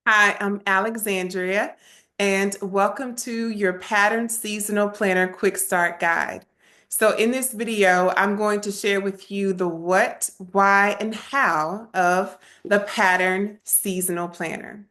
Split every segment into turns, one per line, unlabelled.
Hi, I'm Alexandria, and welcome to your Pattern Seasonal Planner Quick Start Guide. So in this video, I'm going to share with you the what, why, and how of the Pattern Seasonal Planner.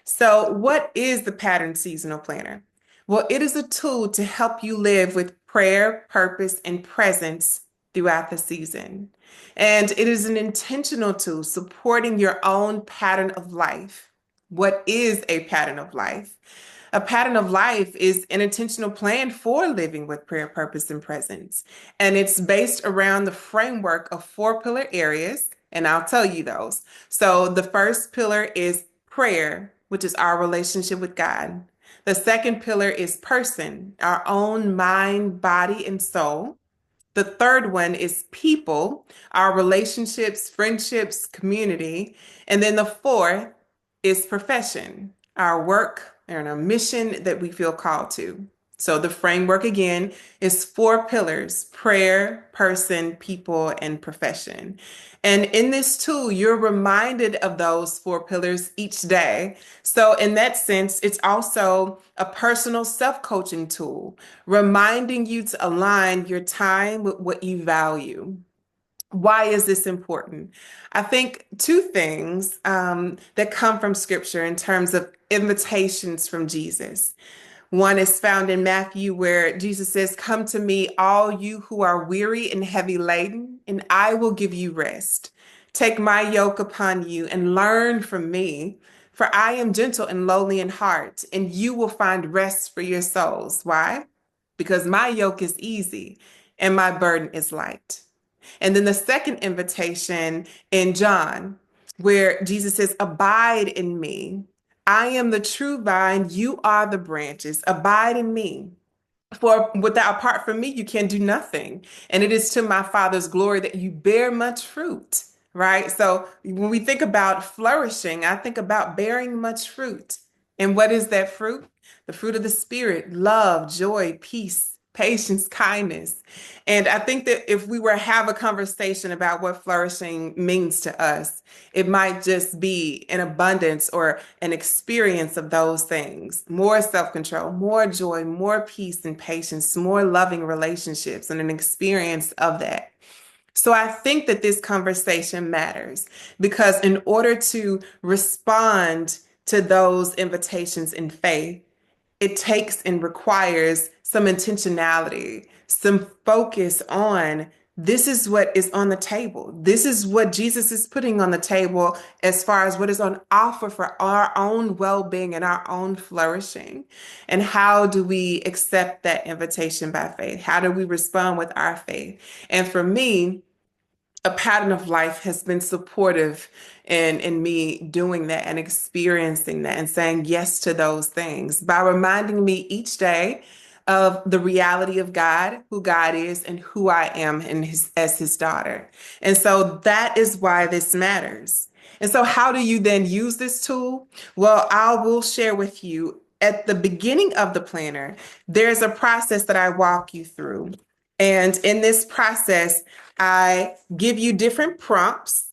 So what is the Pattern Seasonal Planner? Well, it is a tool to help you live with prayer, purpose, and presence throughout the season. And it is an intentional tool supporting your own pattern of life. What is a pattern of life? A pattern of life is an intentional plan for living with prayer, purpose, and presence. And it's based around the framework of four pillar areas. And I'll tell you those. So the first pillar is prayer, which is our relationship with God. The second pillar is person, our own mind, body, and soul. The third one is people, our relationships, friendships, community. And then the fourth is profession, our work and our mission that we feel called to. So the framework again is four pillars: prayer, person, people, and profession. And in this tool, you're reminded of those four pillars each day. So in that sense, it's also a personal self-coaching tool, reminding you to align your time with what you value. Why is this important? I think two things that come from scripture in terms of invitations from Jesus. One is found in Matthew, where Jesus says, "Come to me, all you who are weary and heavy laden, and I will give you rest. Take my yoke upon you and learn from me, for I am gentle and lowly in heart, and you will find rest for your souls." Why? Because my yoke is easy and my burden is light. And then the second invitation in John, where Jesus says, "Abide in me. I am the true vine, you are the branches. Abide in me. For without apart from me, you can do nothing. And it is to my Father's glory that you bear much fruit." Right? So when we think about flourishing, I think about bearing much fruit. And what is that fruit? The fruit of the Spirit: love, joy, peace, patience, kindness. And I think that if we were to have a conversation about what flourishing means to us, it might just be an abundance or an experience of those things: more self-control, more joy, more peace and patience, more loving relationships, and an experience of that. So I think that this conversation matters because in order to respond to those invitations in faith, it takes and requires some intentionality, some focus on this is what is on the table. This is what Jesus is putting on the table as far as what is on offer for our own well-being and our own flourishing. And how do we accept that invitation by faith? How do we respond with our faith? And for me, a pattern of life has been supportive in me doing that and experiencing that and saying yes to those things by reminding me each day of the reality of God, who God is, and who I am as his daughter. And so that is why this matters. And so how do you then use this tool? Well, I will share with you at the beginning of the planner, there's a process that I walk you through. And in this process, I give you different prompts.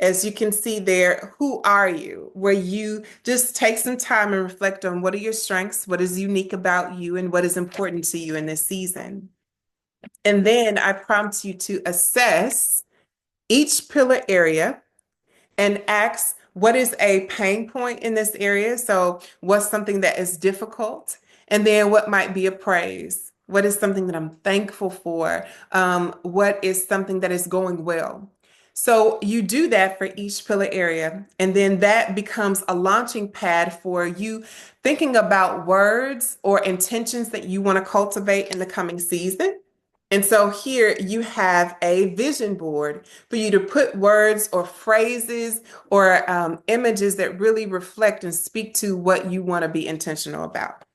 As you can see there, who are you? Where you just take some time and reflect on what are your strengths, what is unique about you, and what is important to you in this season. And then I prompt you to assess each pillar area and ask, what is a pain point in this area? So what's something that is difficult? And then what might be a praise? What is something that I'm thankful for? What is something that is going well? So you do that for each pillar area, and then that becomes a launching pad for you thinking about words or intentions that you want to cultivate in the coming season. And so here you have a vision board for you to put words or phrases or images that really reflect and speak to what you want to be intentional about.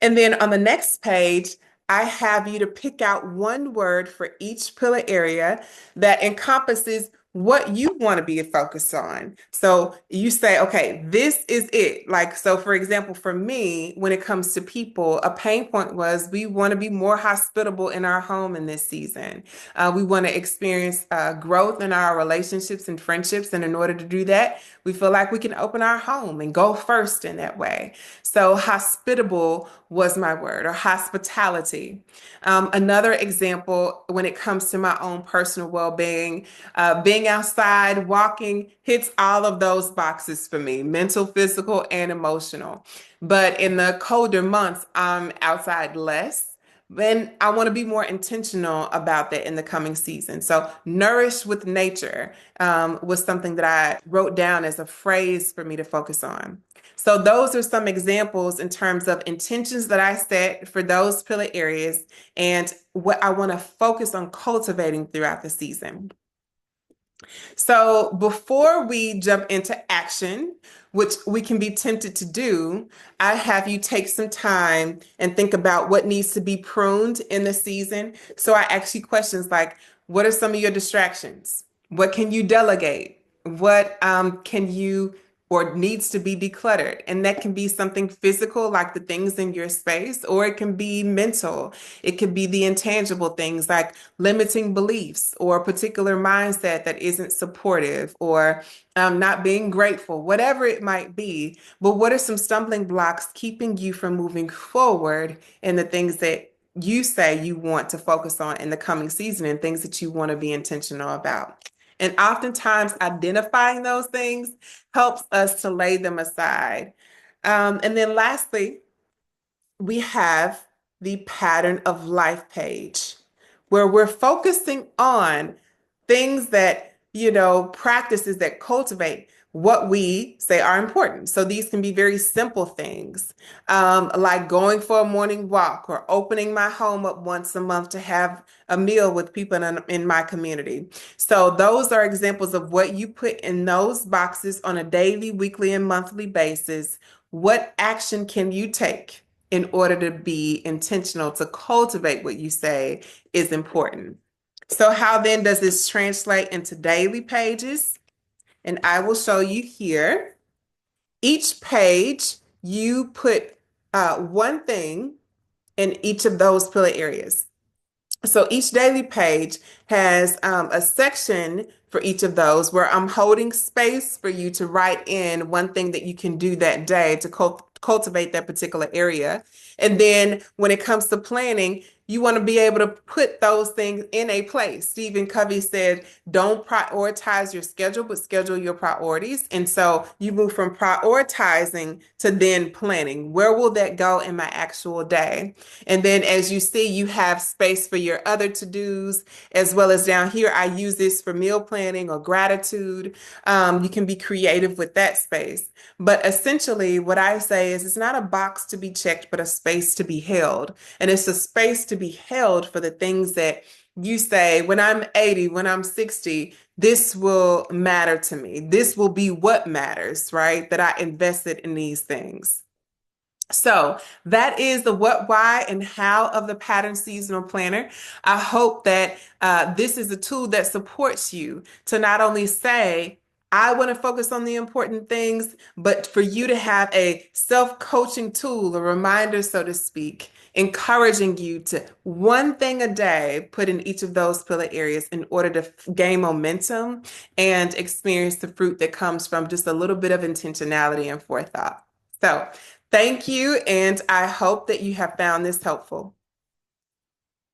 And then on the next page, I have you to pick out one word for each pillar area that encompasses what you want to be focused on. So you say, okay, this is it. Like, so for example, for me, when it comes to people, a pain point was we want to be more hospitable in our home in this season. We want to experience growth in our relationships and friendships. And in order to do that, we feel like we can open our home and go first in that way. So hospitable was my word, or hospitality. Another example when it comes to my own personal well-being, being outside, walking hits all of those boxes for me, mental, physical, and emotional. But in the colder months, I'm outside less. And I want to be more intentional about that in the coming season. So, nourish with nature was something that I wrote down as a phrase for me to focus on. So, those are some examples in terms of intentions that I set for those pillar areas and what I want to focus on cultivating throughout the season. So before we jump into action, which we can be tempted to do, I have you take some time and think about what needs to be pruned in the season. So I ask you questions like, what are some of your distractions? What can you delegate? What can you or needs to be decluttered? And that can be something physical, like the things in your space, or it can be mental. It could be the intangible things like limiting beliefs or a particular mindset that isn't supportive or not being grateful, whatever it might be. But what are some stumbling blocks keeping you from moving forward in the things that you say you want to focus on in the coming season and things that you want to be intentional about? And oftentimes identifying those things helps us to lay them aside. And then lastly, we have the pattern of life page where we're focusing on things that, practices that cultivate what we say are important. So these can be very simple things, like going for a morning walk or opening my home up once a month to have a meal with people in my community. So those are examples of what you put in those boxes on a daily, weekly, and monthly basis. What action can you take in order to be intentional to cultivate what you say is important? So how then does this translate into daily pages? And I will show you here. Each page, you put one thing in each of those pillar areas. So each daily page has a section for each of those where I'm holding space for you to write in one thing that you can do that day to cultivate that particular area. And then when it comes to planning, you want to be able to put those things in a place. Stephen Covey said, don't prioritize your schedule, but schedule your priorities. And so you move from prioritizing to then planning. Where will that go in my actual day? And then as you see, you have space for your other to-dos, as well as down here, I use this for meal planning or gratitude. You can be creative with that space. But essentially, what I say is it's not a box to be checked, but a space to be held. And it's a space to be held for the things that you say, when I'm 80, when I'm 60, this will matter to me. This will be what matters, right? That I invested in these things. So that is the what, why, and how of the Pattern Seasonal Planner. I hope that this is a tool that supports you to not only say, I want to focus on the important things, but for you to have a self-coaching tool, a reminder, so to speak, encouraging you to one thing a day put in each of those pillar areas in order to gain momentum and experience the fruit that comes from just a little bit of intentionality and forethought. So, thank you, and I hope that you have found this helpful.